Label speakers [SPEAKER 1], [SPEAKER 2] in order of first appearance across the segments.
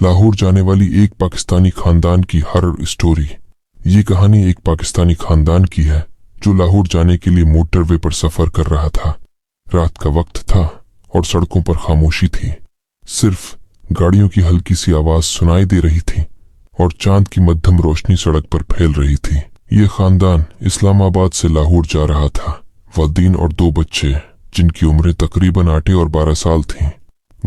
[SPEAKER 1] लाहौर जाने वाली एक पाकिस्तानी खानदान की हॉरर स्टोरी। ये कहानी एक पाकिस्तानी खानदान की है जो लाहौर जाने के लिए मोटरवे पर सफर कर रहा था। रात का वक्त था और सड़कों पर खामोशी थी। सिर्फ गाड़ियों की हल्की सी आवाज सुनाई दे रही थी और चांद की मध्यम रोशनी सड़क पर फैल रही थी। ये खानदान इस्लामाबाद से लाहौर जा रहा था। वालिदैन और दो बच्चे जिनकी उम्रें तकरीबन 8 और 12 साल थीं,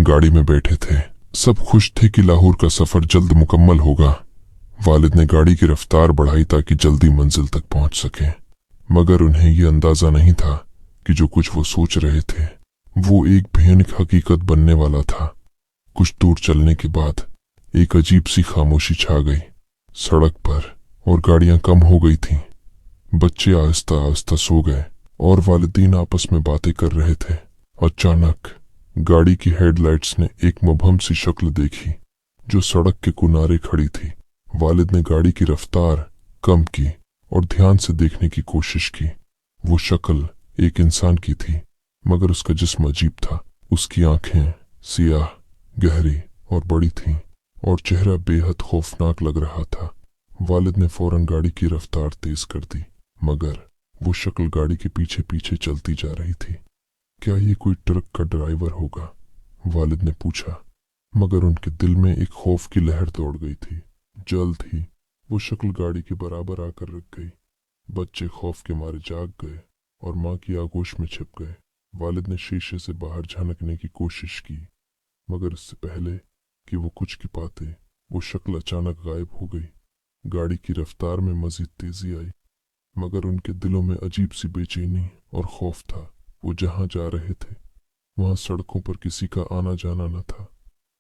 [SPEAKER 1] गाड़ी में बैठे थे। सब खुश थे कि लाहौर का सफर जल्द मुकम्मल होगा। वालिद ने गाड़ी की रफ्तार बढ़ाई ताकि जल्दी मंजिल तक पहुंच सके, मगर उन्हें यह अंदाजा नहीं था कि जो कुछ वो सोच रहे थे वो एक भयानक हकीकत बनने वाला था। कुछ दूर चलने के बाद एक अजीब सी खामोशी छा गई सड़क पर और गाड़ियां कम हो गई थीं। बच्चे आहिस्ता आहिस्ता सो गए और वालिदैन आपस में बातें कर रहे थे। अचानक गाड़ी की हेडलाइट्स ने एक मुबहम सी शक्ल देखी जो सड़क के किनारे खड़ी थी। वालिद ने गाड़ी की रफ्तार कम की और ध्यान से देखने की कोशिश की। वो शक्ल एक इंसान की थी, मगर उसका जिस्म अजीब था। उसकी आंखें सियाह, गहरी और बड़ी थीं और चेहरा बेहद खौफनाक लग रहा था। वालिद ने फौरन गाड़ी की रफ्तार तेज कर दी, मगर वो शक्ल गाड़ी के पीछे पीछे चलती जा रही थी। क्या ये कोई ट्रक का ड्राइवर होगा? वालिद ने पूछा, मगर उनके दिल में एक खौफ की लहर दौड़ गई थी। जल्द ही वो शक्ल गाड़ी के बराबर आकर रुक गई। बच्चे खौफ के मारे जाग गए और माँ की आगोश में छिप गए। वालिद ने शीशे से बाहर झांकने की कोशिश की, मगर इससे पहले कि वो कुछ की पाते वो शक्ल अचानक गायब हो गई। गाड़ी की रफ्तार में मजीद तेजी आई, मगर उनके दिलों में अजीब सी बेचैनी और खौफ था। वो जहां जा रहे थे वहां सड़कों पर किसी का आना जाना न था।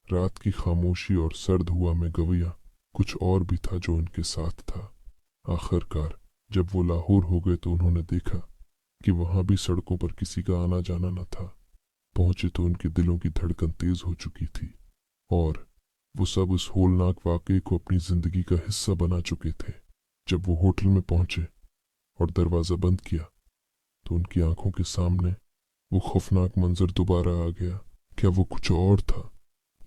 [SPEAKER 1] रात की खामोशी और सर्द हुआ में गवैया कुछ और भी था जो उनके साथ था। आखिरकार जब वो लाहौर हो गए तो उन्होंने देखा कि वहां भी सड़कों पर किसी का आना जाना न था। पहुंचे तो उनके दिलों की धड़कन तेज हो चुकी थी और वो सब उस होलनाक वाकये को अपनी जिंदगी का हिस्सा बना चुके थे। जब वो होटल में पहुंचे और दरवाज़ा बंद किया तो उनकी आंखों के सामने वो खौफनाक मंजर दोबारा आ गया। क्या वो कुछ और था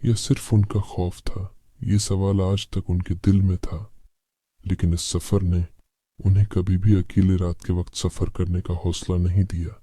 [SPEAKER 1] या सिर्फ उनका खौफ था? ये सवाल आज तक उनके दिल में था, लेकिन इस सफ़र ने उन्हें कभी भी अकेले रात के वक्त सफ़र करने का हौसला नहीं दिया।